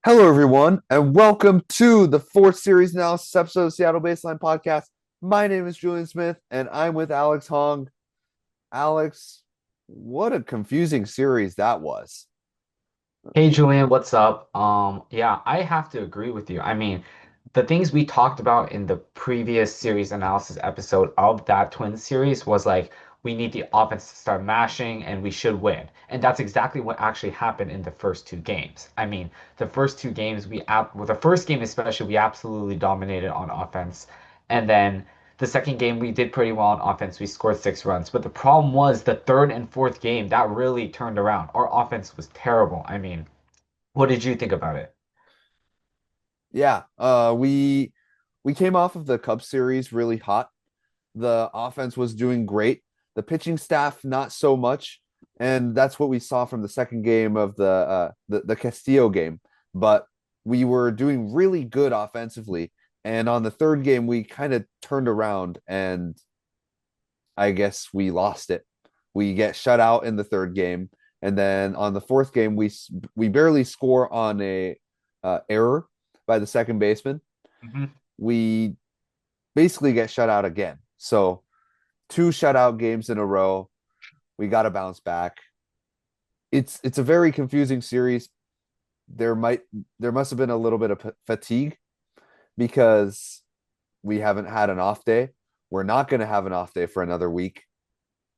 Hello, everyone, and welcome to the fourth series analysis episode of Seattle Baseline Podcast. My name is Julian Smith, and I'm with Alex Hong. Alex, what a confusing series that was. Hey Julian, what's up? Yeah, I have to agree with you. The things we talked about in the previous series analysis episode of that Twin series was like we need the offense to start mashing and we should win. And that's exactly what actually happened in the first two games. The first two games the first game especially we absolutely dominated on offense. And then the second game we did pretty well on offense. We scored 6 runs. But the problem was the third and fourth game that really turned around. Our offense was terrible. What did you think about it? Yeah, we came off of the Cubs series really hot. The offense was doing great. The pitching staff not so much, and that's what we saw from the second game of the Castillo game. But we were doing really good offensively, and on the third game we kind of turned around, and I guess we lost it. We get shut out in the third game, and then on the fourth game we barely score on a error by the second baseman. Hmm. We basically get shut out again. So two shutout games in a row. We got to bounce back. It's a very confusing series. There might there must have been a little bit of fatigue because we haven't had an off day. We're not going to have an off day for another week.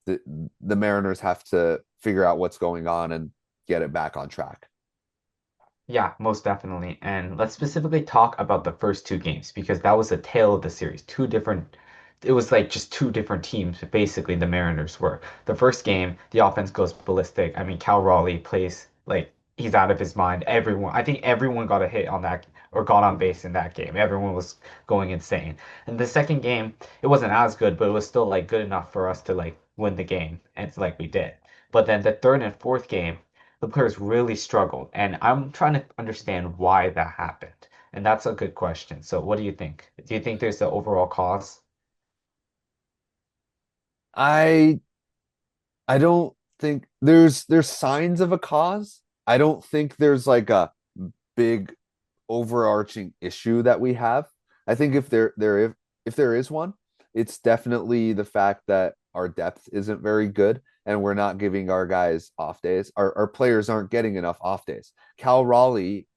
The the Mariners have to figure out what's going on and get it back on track. Yeah, most definitely. And let's specifically talk about the first two games because that was a tale of the series. It was like just two different teams, basically, the Mariners were. The first game, the offense goes ballistic. Cal Raleigh plays like he's out of his mind. I think everyone got a hit on that or got on base in that game. Everyone was going insane. And the second game, it wasn't as good, but it was still like good enough for us to like win the game. And it's like we did. But then the third and fourth game, the players really struggled. And I'm trying to understand why that happened. And that's a good question. So what do you think? Do you think there's the overall cause? I I don't think there's signs of a cause. I don't think there's like a big overarching issue that we have. I think if there is one, it's definitely the fact that our depth isn't very good and we're not giving our guys off days. Our players aren't getting enough off days. Cal Raleigh,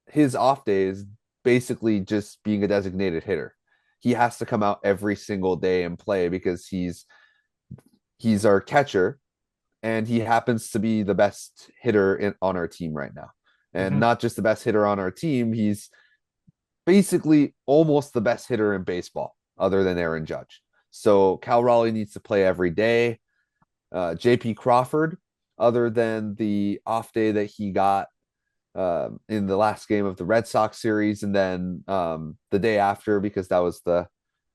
his off day is basically just being a designated hitter. He has to come out every single day and play because he's our catcher and he happens to be the best hitter on our team right now. And Hmm. not just the best hitter on our team, he's basically almost the best hitter in baseball, other than Aaron Judge. So Cal Raleigh needs to play every day. JP Crawford, other than the off day that he got in the last game of the Red Sox series, and then the day after, because that was the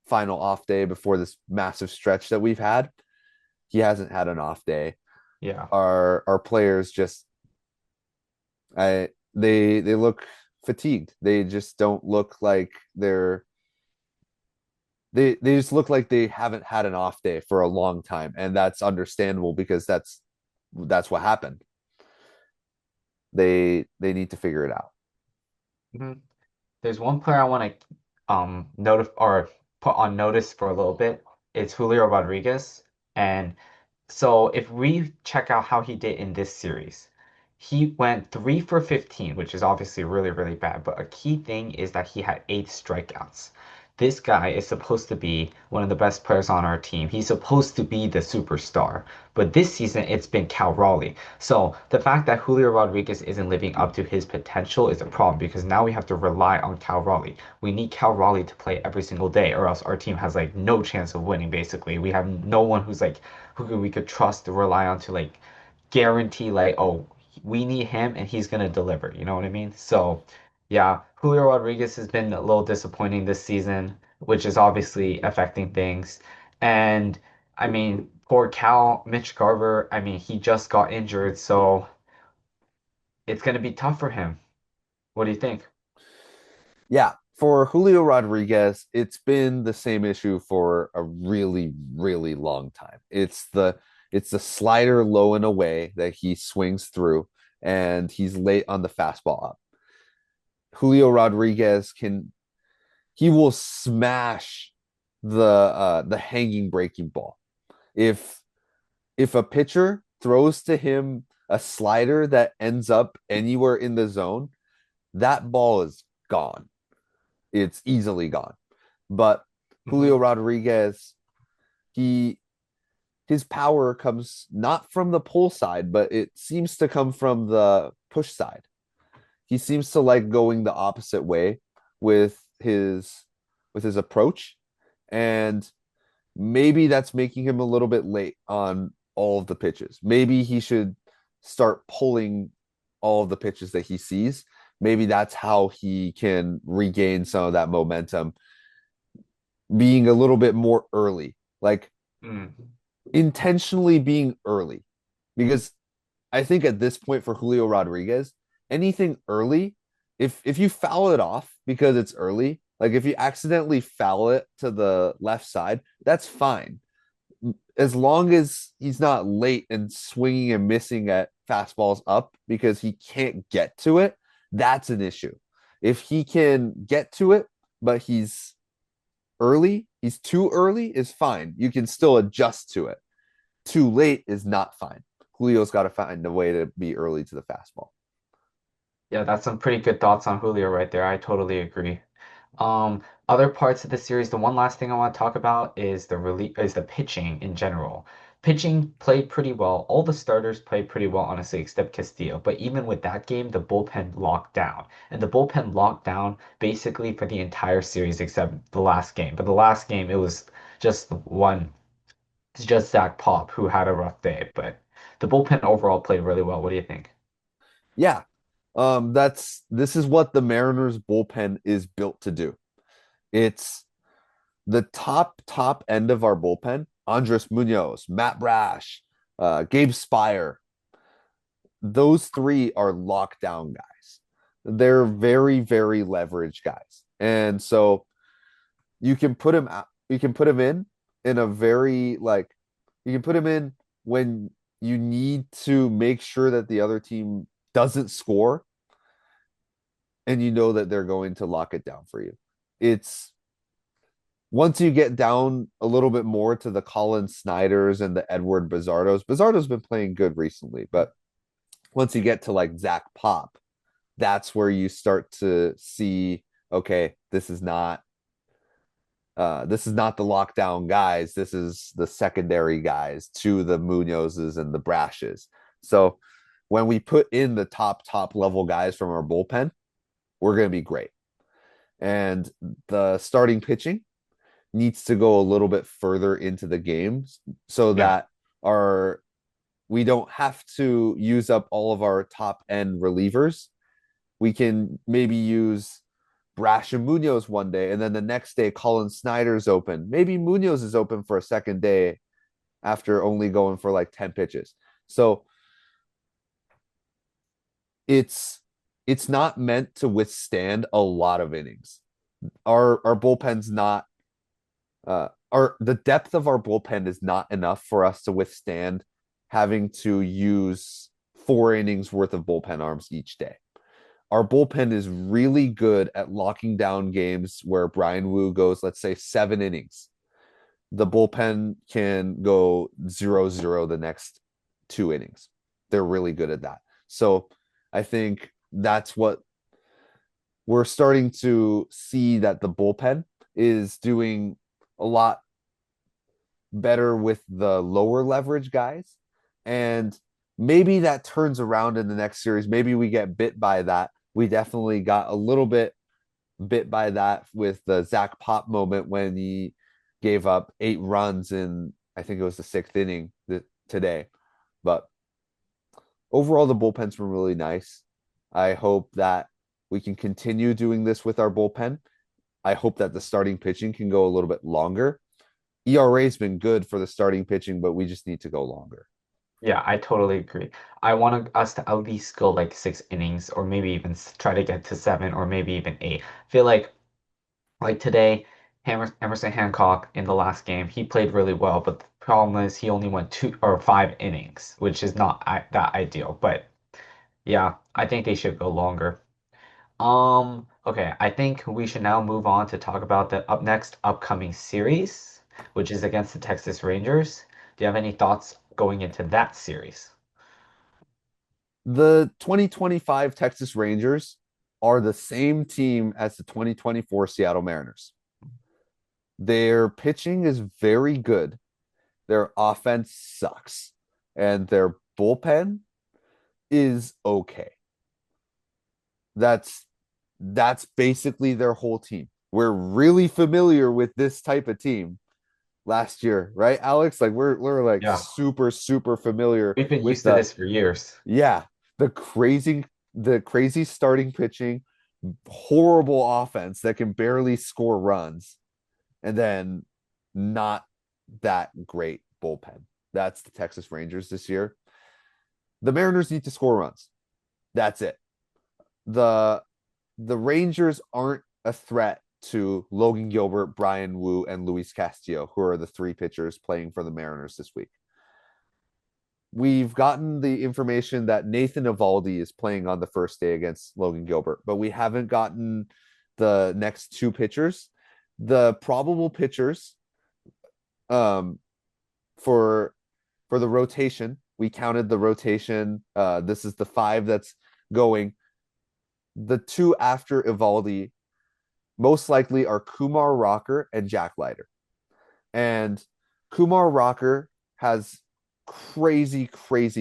final off day before this massive stretch that we've had. He hasn't had an off day. Yeah. Our players just they look fatigued. They just don't look like they just look like they haven't had an off day for a long time, and that's understandable because that's what happened. They need to figure it out. Hmm. There's one player I want to notif or put on notice for a little bit. It's Julio Rodriguez. And so if we check out how he did in this series, he went 3 for 15, which is obviously really, really bad. But a key thing is that he had 8 strikeouts. This guy is supposed to be one of the best players on our team. He's supposed to be the superstar. But this season, it's been Cal Raleigh. So the fact that Julio Rodriguez isn't living up to his potential is a problem because now we have to rely on Cal Raleigh. We need Cal Raleigh to play every single day, or else our team has like no chance of winning, basically. We have no one who's like we could trust to rely on to like guarantee like, oh, we need him and he's gonna deliver. You know what I mean? So yeah, Julio Rodriguez has been a little disappointing this season, which is obviously affecting things. And poor Cal, Mitch Garver, he just got injured, so it's gonna be tough for him. What do you think? Yeah, for Julio Rodriguez, it's been the same issue for a really, really long time. It's the slider low and away that he swings through, and he's late on the fastball up. Julio Rodriguez can he will smash the hanging breaking ball. If if a pitcher throws to him a slider that ends up anywhere in the zone, that ball is gone. It's easily gone. But Julio Hmm. Rodriguez, he his power comes not from the pull side, but it seems to come from the push side. He seems to like going the opposite way with his approach, and maybe that's making him a little bit late on all of the pitches. Maybe he should start pulling all of the pitches that he sees. Maybe that's how he can regain some of that momentum, being a little bit more early, like Mm. intentionally being early. Because I think at this point for Julio Rodriguez, anything early, if you foul it off because it's early, like if you accidentally foul it to the left side, that's fine as long as he's not late and swinging and missing at fastballs up because he can't get to it, that's an issue. If he can get to it, but he's too early, is fine. You can still adjust to it. Too late is not fine. Julio's got to find a way to be early to the fastball. Yeah, that's some pretty good thoughts on Julio right there. I totally agree. Other parts of the series, the one last thing I want to talk about is the pitching in general. Pitching played pretty well. All the starters played pretty well, honestly, except Castillo. But even with that game, the bullpen locked down. And the bullpen locked down basically for the entire series except the last game. But the last game, it was just one, it's just Zach Pop who had a rough day. But the bullpen overall played really well. What do you think? Yeah. That's this is what the Mariners bullpen is built to do. It's the top end of our bullpen, Andres Munoz, Matt Brash, Gabe Spire, those three are lockdown guys. They're very leveraged guys, and so you can put him out. You can put him in a very like you can put him in when you need to make sure that the other team doesn't score, and you know that they're going to lock it down for you. It's once you get down a little bit more to the Colin Snyders and the Edward Bizardos, Bizardo's been playing good recently, but once you get to like Zach Pop, that's where you start to see, okay, this is not the lockdown guys. This is the secondary guys to the Munozes and the Brashes. So when we put in the top level guys from our bullpen, we're going to be great. And the starting pitching needs to go a little bit further into the games so Yeah. that our we don't have to use up all of our top end relievers. We can maybe use Brash and Munoz one day, and then the next day Colin Snyder's open. Maybe Munoz is open for a second day after only going for like 10 pitches. So it's it's not meant to withstand a lot of innings. Our bullpen's not our the depth of our bullpen is not enough for us to withstand having to use 4 innings worth of bullpen arms each day. Our bullpen is really good at locking down games where Brian Wu goes, let's say, 7 innings. The bullpen can go 0-0 the next 2 innings. They're really good at that. So I think that's what we're starting to see, that the bullpen is doing a lot better with the lower leverage guys. And maybe that turns around in the next series. Maybe we get bit by that. We definitely got a little bit by that with the Zach Pop moment when he gave up 8 runs in, I think it was the 6th inning today. But overall, the bullpen's been really nice. I hope that we can continue doing this with our bullpen. I hope that the starting pitching can go a little bit longer. ERA's been good for the starting pitching, but we just need to go longer. Yeah, I totally agree. I want us to at least go like 6 innings, or maybe even try to get to seven, or maybe even eight. I feel like today, Emerson Hancock in the last game, he played really well, but the problem is he only went 2 or 5 innings, which is not that ideal. But yeah, I think they should go longer. Okay, I think we should now move on to talk about the next upcoming series, which is against the Texas Rangers. Do you have any thoughts going into that series? The 2025 Texas Rangers are the same team as the 2024 Seattle Mariners. Their pitching is very good. Their offense sucks. And their bullpen is okay. That's that's basically their whole team. We're really familiar with this type of team last year, right, Alex? Like we're like Yeah, super familiar we've been with used to the this for years. yeah, the crazy starting pitching, horrible offense that can barely score runs, and then not that great bullpen. That's the Texas Rangers this year. The Mariners need to score runs. That's it. The the Rangers aren't a threat to Logan Gilbert, Brian Wu, and Luis Castillo, who are the three pitchers playing for the Mariners this week. We've gotten the information that Nathan Eovaldi is playing on the first day against Logan Gilbert, but we haven't gotten the next two pitchers. The probable pitchers um, for the rotation, we counted the rotation. This is the five that's going. The two after Eovaldi most likely are Kumar Rocker and Jack Leiter. And Kumar Rocker has crazy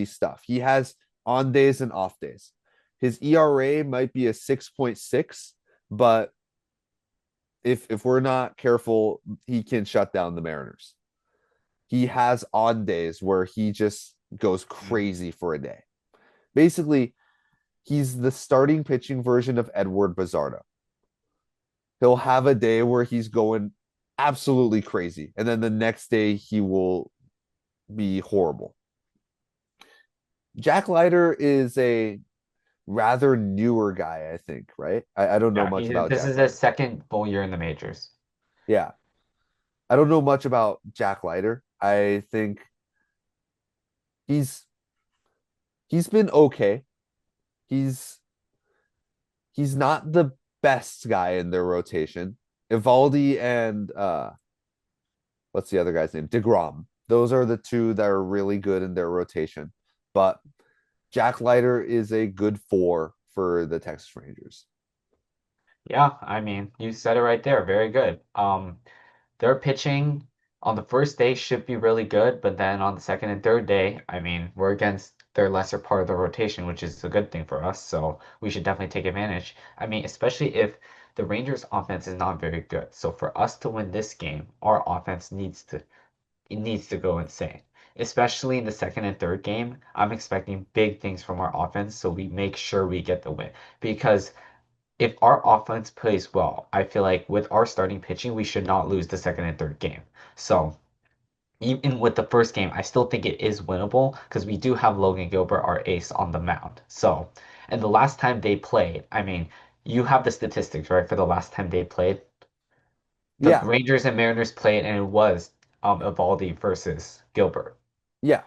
stuff. He has on days and off days. His ERA might be a 6.6, but if we're not careful, he can shut down the Mariners. He has on days where he just goes Mm. crazy for a day. Basically, he's the starting pitching version of Edward Bazardo. He'll have a day where he's going absolutely crazy, and then the next day he will be horrible. Jack Leiter is a rather newer guy, I think, right? I don't know Yeah, much about this Jack is his Leiter. second full year in the majors. Yeah. I don't know much about Jack Leiter. I think he's he's been okay. He's he's not the best guy in their rotation. Evaldi and what's the other guy's name? DeGrom. Those are the two that are really good in their rotation. But Jack Leiter is a good four for the Texas Rangers. Yeah, I mean, you said it right there. Very good. Their pitching on the first day should be really good, but then on the second and third day, I mean, we're against their lesser part of the rotation, which is a good thing for us. So we should definitely take advantage. I mean, especially if the Rangers' offense is not very good. So for us to win this game, our offense needs to go insane. Especially in the second and third game, I'm expecting big things from our offense, so we make sure we get the win. Because if our offense plays well, I feel like with our starting pitching, we should not lose the second and third game. So even with the first game, I still think it is winnable because we do have Logan Gilbert, our ace, on the mound. So, and the last time they played, I mean, you have the statistics, right, for the last time they played. The Yeah, Rangers and Mariners played, and it was Evaldi versus Gilbert. yeah.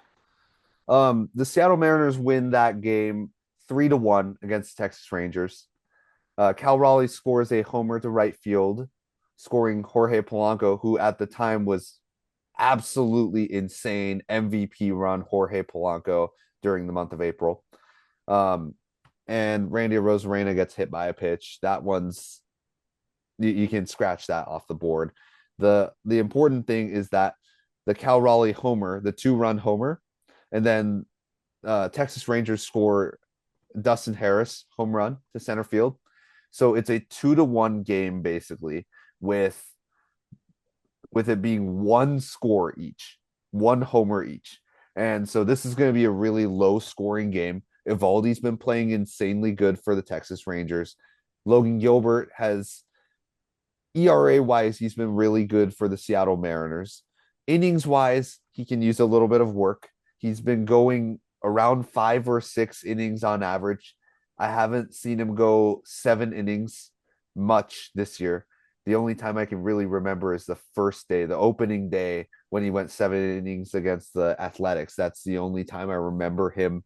The Seattle Mariners win that game 3-1 against the Texas Rangers. Cal Raleigh scores a homer to right field, scoring Jorge Polanco, who at the time was absolutely insane MVP run Jorge Polanco during the month of April. Um, and Randy Rosarena gets hit by a pitch. That one's you can scratch that off the board. The important thing is that the Cal Raleigh homer, the 2-run homer, and then Texas Rangers score Dustin Harris home run to center field. So it's a 2-1 game basically with it being one score each, one homer each. And so this is going to be a really low scoring game. Evaldi's been playing insanely good for the Texas Rangers. Logan Gilbert has ERA wise, he's been really good for the Seattle Mariners. Innings wise, he can use a little bit of work. He's been going around 5 or 6 innings on average. I haven't seen him go 7 innings much this year. The only time I can really remember is the first day, the opening day, when he went 7 innings against the Athletics. That's the only time I remember him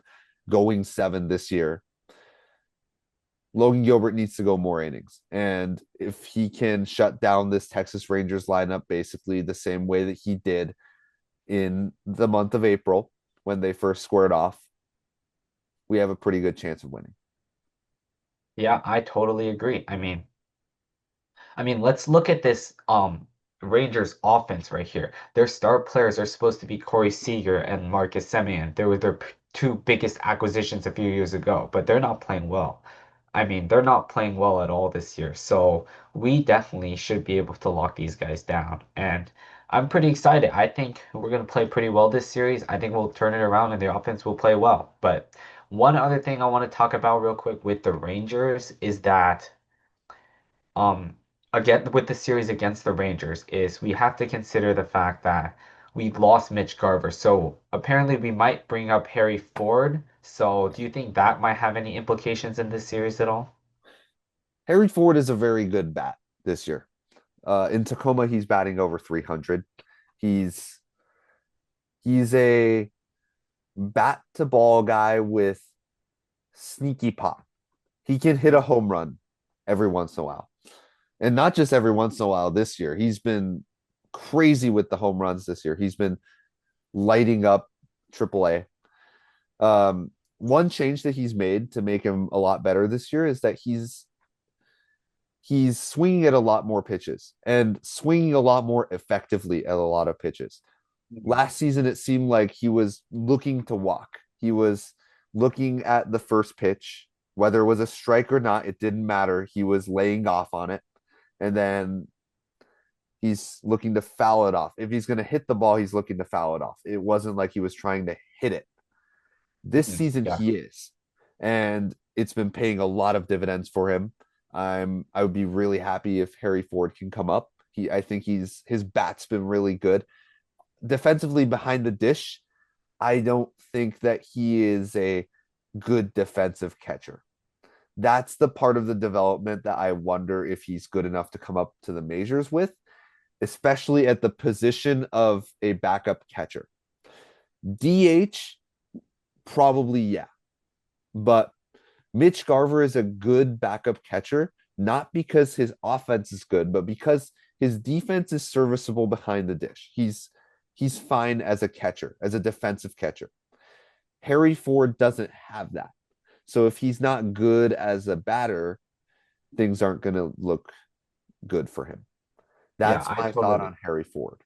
going 7 this year. Logan Gilbert needs to go more innings. And if he can shut down this Texas Rangers lineup basically the same way that he did in the month of April when they first squared off, we have a pretty good chance of winning. Yeah, I totally agree. I mean, let's look at this Rangers offense right here. Their star players are supposed to be Corey Seager and Marcus Semien. They were their two biggest acquisitions a few years ago, but they're not playing well. I mean, they're not playing well at all this year. So we definitely should be able to lock these guys down. And I'm pretty excited. I think we're going to play pretty well this series. I think we'll turn it around and the offense will play well. But one other thing I want to talk about real quick with the Rangers is that um again with the series against the Rangers is we have to consider the fact that we lost Mitch Garver. So apparently we might bring up Harry Ford. So do you think that might have any implications in this series at all? Harry Ford is a very good bat this year. In Tacoma, he's batting over 300. He's he's a bat to ball guy with sneaky pop. He can hit a home run every once in a while. And not just every once in a while this year. He's been crazy with the home runs this year. He's been lighting up AAA. One change that he's made to make him a lot better this year is that he's swinging at a lot more pitches and swinging a lot more effectively at a lot of pitches. Mhm. Last season, it seemed like he was looking to walk. He was looking at the first pitch, whether it was a strike or not, it didn't matter. He was laying off on it. And then he's looking to foul it off. If he's going to hit the ball, he's looking to foul it off. It wasn't like he was trying to hit it. This Mhm. season, Yeah. he is. And it's been paying a lot of dividends for him. I would be really happy if Harry Ford can come up. I think his bat's been really good. Defensively behind the dish, I don't think that he is a good defensive catcher. That's the part of the development that I wonder if he's good enough to come up to the majors with, especially at the position of a backup catcher. DH, probably, yeah. But Mitch Garver is a good backup catcher, not because his offense is good, but because his defense is serviceable behind the dish. He's fine as a catcher, as a defensive catcher. Harry Ford doesn't have that. So if he's not good as a batter, things aren't going to look good for him. Yeah, That's my thought on Harry Ford.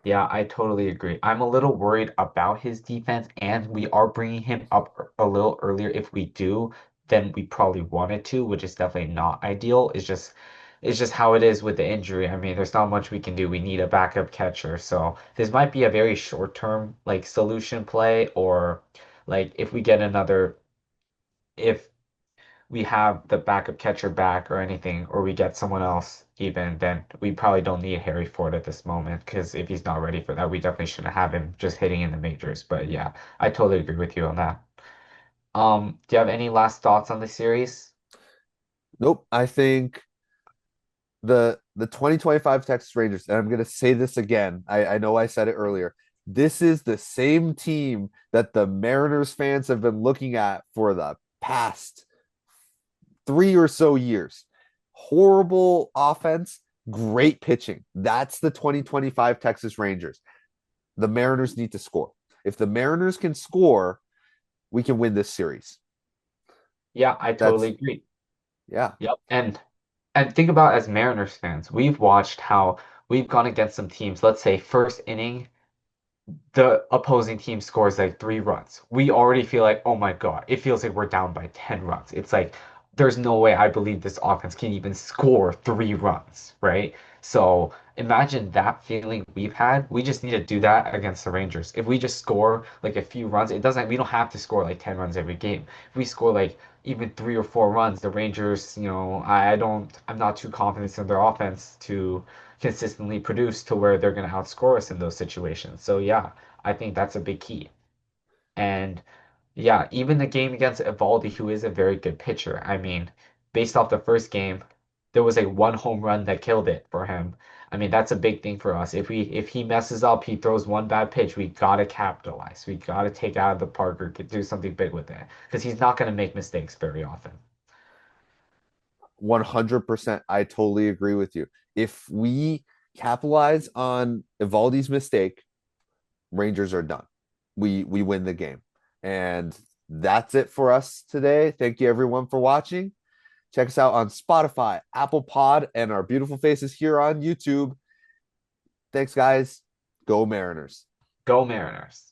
Yeah, I totally agree. I'm a little worried about his defense, and we are bringing him up a little earlier if we do than we probably wanted to, which is definitely not ideal. It's just how it is with the injury. I mean, there's not much we can do. We need a backup catcher. So this might be a very short-term like solution play, or like if we get another if we have the backup catcher back or anything, or we get someone else even, then we probably don't need Harry Ford at this moment because if he's not ready for that, we definitely shouldn't have him just hitting in the majors. But yeah, I totally agree with you on that. Do you have any last thoughts on the series? Nope. I think the 2025 Texas Rangers, and I'm going to say this again. I know I said it earlier. This is the same team that the Mariners fans have been looking at for the past 3 or so years. Horrible offense, great pitching. That's the 2025 Texas Rangers. The Mariners need to score. If the Mariners can score, we can win this series. Yeah, I totally That's agree. yeah. Yep. And think about as Mariners fans, we've watched how we've gone against some teams, let's say first inning the opposing team scores like 3 runs, we already feel like, oh my God, it feels like we're down by 10 runs. It's like, there's no way I believe this offense can even score 3 runs, right? So imagine that feeling we've had. We just need to do that against the Rangers. If we just score like a few runs, we don't have to score like 10 runs every game. If we score like even 3 or 4 runs, the Rangers, I'm not too confident in their offense to consistently produce to where they're going to outscore us in those situations. So yeah, I think that's a big key. And yeah, even the game against Evaldi, who is a very good pitcher. I mean, based off the first game, there was a one home run that killed it for him. I mean, that's a big thing for us. If he messes up, he throws one bad pitch, we gotta capitalize. We gotta take out of the park or do something big with it because he's not gonna make mistakes very often. 100%. I totally agree with you. If we capitalize on Evaldi's mistake, Rangers are done. We win the game. And that's it for us today. Thank you everyone for watching. Check us out on Spotify, Apple Pod, and our beautiful faces here on YouTube. Thanks, guys. Go Mariners. Go Mariners.